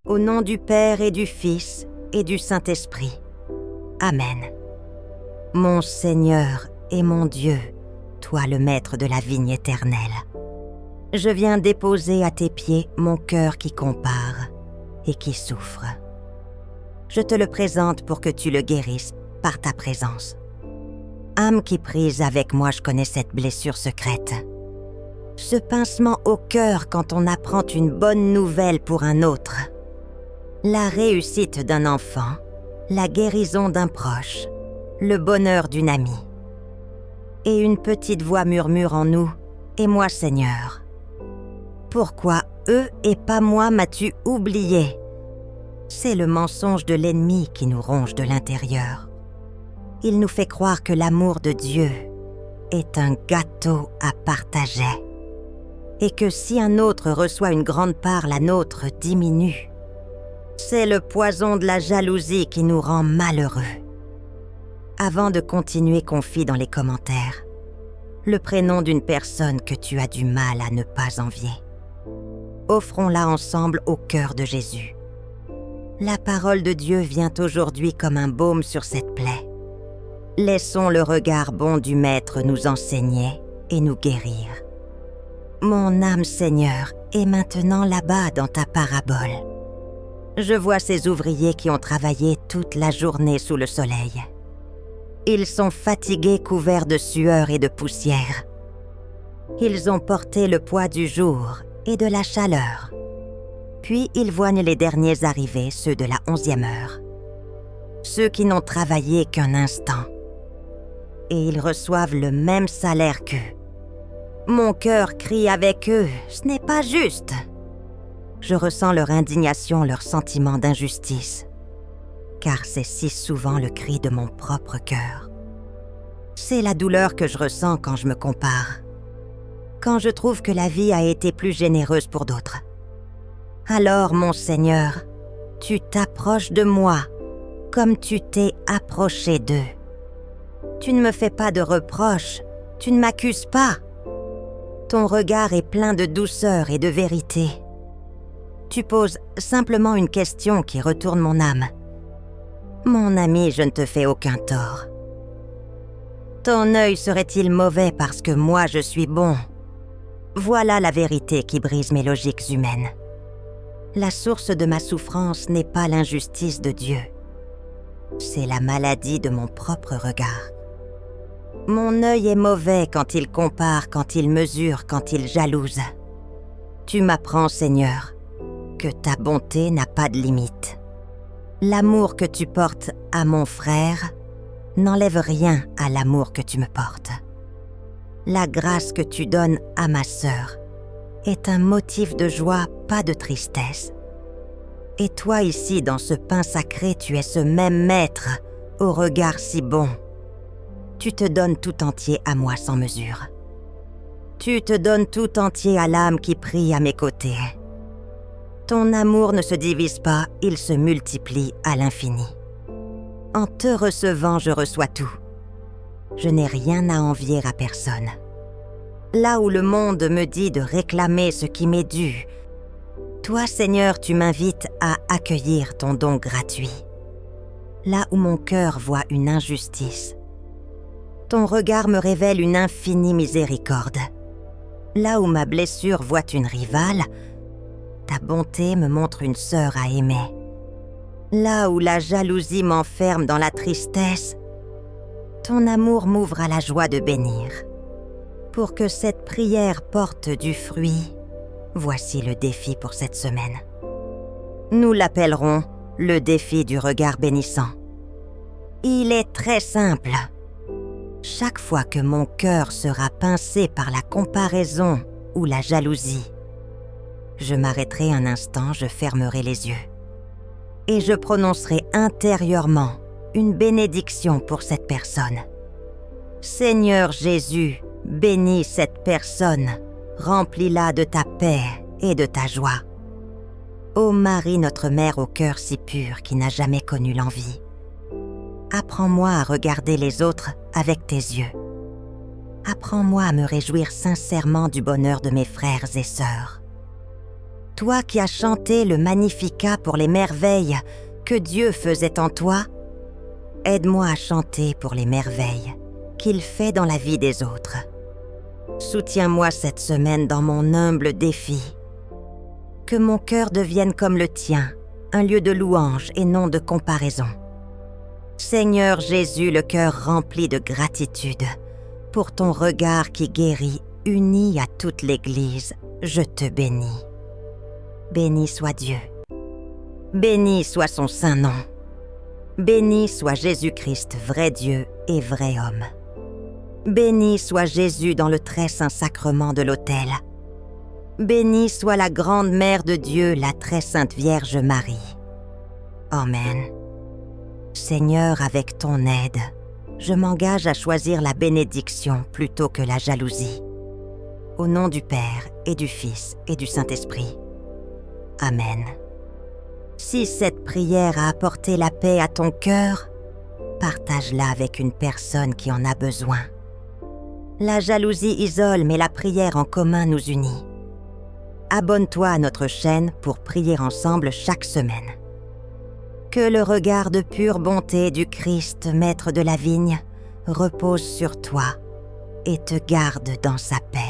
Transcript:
Au nom du Père et du Fils et du Saint-Esprit. Amen. Mon Seigneur et mon Dieu, toi le maître de la vigne éternelle, je viens déposer à tes pieds mon cœur qui compare et qui souffre. Je te le présente pour que tu le guérisses par ta présence. Âme qui prise avec moi, je connais cette blessure secrète. Ce pincement au cœur quand on apprend une bonne nouvelle pour un autre. La réussite d'un enfant, la guérison d'un proche, le bonheur d'une amie. Et une petite voix murmure en nous, « Et moi, Seigneur, pourquoi eux et pas moi m'as-tu oublié ?» C'est le mensonge de l'ennemi qui nous ronge de l'intérieur. Il nous fait croire que l'amour de Dieu est un gâteau à partager et que si un autre reçoit une grande part, la nôtre diminue. C'est le poison de la jalousie qui nous rend malheureux. Avant de continuer, confie dans les commentaires le prénom d'une personne que tu as du mal à ne pas envier. Offrons-la ensemble au cœur de Jésus. La parole de Dieu vient aujourd'hui comme un baume sur cette plaie. Laissons le regard bon du Maître nous enseigner et nous guérir. Mon âme, Seigneur, est maintenant là-bas dans ta parabole. Je vois ces ouvriers qui ont travaillé toute la journée sous le soleil. Ils sont fatigués, couverts de sueur et de poussière. Ils ont porté le poids du jour et de la chaleur. Puis ils voignent les derniers arrivés, ceux de la 11e heure. Ceux qui n'ont travaillé qu'un instant. Et ils reçoivent le même salaire qu'eux. Mon cœur crie avec eux, ce n'est pas juste. Je ressens leur indignation, leur sentiment d'injustice, car c'est si souvent le cri de mon propre cœur. C'est la douleur que je ressens quand je me compare, quand je trouve que la vie a été plus généreuse pour d'autres. Alors, mon Seigneur, tu t'approches de moi comme tu t'es approché d'eux. Tu ne me fais pas de reproches, tu ne m'accuses pas. Ton regard est plein de douceur et de vérité. Tu poses simplement une question qui retourne mon âme. Mon ami, je ne te fais aucun tort. Ton œil serait-il mauvais parce que moi je suis bon? Voilà la vérité qui brise mes logiques humaines. La source de ma souffrance n'est pas l'injustice de Dieu. C'est la maladie de mon propre regard. Mon œil est mauvais quand il compare, quand il mesure, quand il jalouse. Tu m'apprends, Seigneur, que ta bonté n'a pas de limite. L'amour que tu portes à mon frère n'enlève rien à l'amour que tu me portes. La grâce que tu donnes à ma sœur est un motif de joie, pas de tristesse. Et toi ici, dans ce pain sacré, tu es ce même maître, au regard si bon. Tu te donnes tout entier à moi sans mesure. Tu te donnes tout entier à l'âme qui prie à mes côtés. Ton amour ne se divise pas, il se multiplie à l'infini. En te recevant, je reçois tout. Je n'ai rien à envier à personne. Là où le monde me dit de réclamer ce qui m'est dû, toi, Seigneur, tu m'invites à accueillir ton don gratuit. Là où mon cœur voit une injustice, ton regard me révèle une infinie miséricorde. Là où ma blessure voit une rivale, ta bonté me montre une sœur à aimer. Là où la jalousie m'enferme dans la tristesse, ton amour m'ouvre à la joie de bénir. Pour que cette prière porte du fruit, voici le défi pour cette semaine. Nous l'appellerons le défi du regard bénissant. Il est très simple. Chaque fois que mon cœur sera pincé par la comparaison ou la jalousie, je m'arrêterai un instant, je fermerai les yeux. Et je prononcerai intérieurement une bénédiction pour cette personne. Seigneur Jésus, bénis cette personne, remplis-la de ta paix et de ta joie. Ô Marie, notre mère au cœur si pur qui n'a jamais connu l'envie, apprends-moi à regarder les autres avec tes yeux. apprends-moi à me réjouir sincèrement du bonheur de mes frères et sœurs. Toi qui as chanté le Magnificat pour les merveilles que Dieu faisait en toi, aide-moi à chanter pour les merveilles qu'il fait dans la vie des autres. Soutiens-moi cette semaine dans mon humble défi. Que mon cœur devienne comme le tien, un lieu de louange et non de comparaison. Seigneur Jésus, le cœur rempli de gratitude, pour ton regard qui guérit, uni à toute l'Église, je te bénis. Béni soit Dieu. Béni soit son saint nom. Béni soit Jésus-Christ, vrai Dieu et vrai homme. Béni soit Jésus dans le très saint sacrement de l'autel. Bénie soit la grande mère de Dieu, la très sainte Vierge Marie. Amen. Seigneur, avec ton aide, je m'engage à choisir la bénédiction plutôt que la jalousie. Au nom du Père et du Fils et du Saint-Esprit. Amen. Si cette prière a apporté la paix à ton cœur, partage-la avec une personne qui en a besoin. La jalousie isole, mais la prière en commun nous unit. Abonne-toi à notre chaîne pour prier ensemble chaque semaine. Que le regard de pure bonté du Christ, maître de la vigne, repose sur toi et te garde dans sa paix.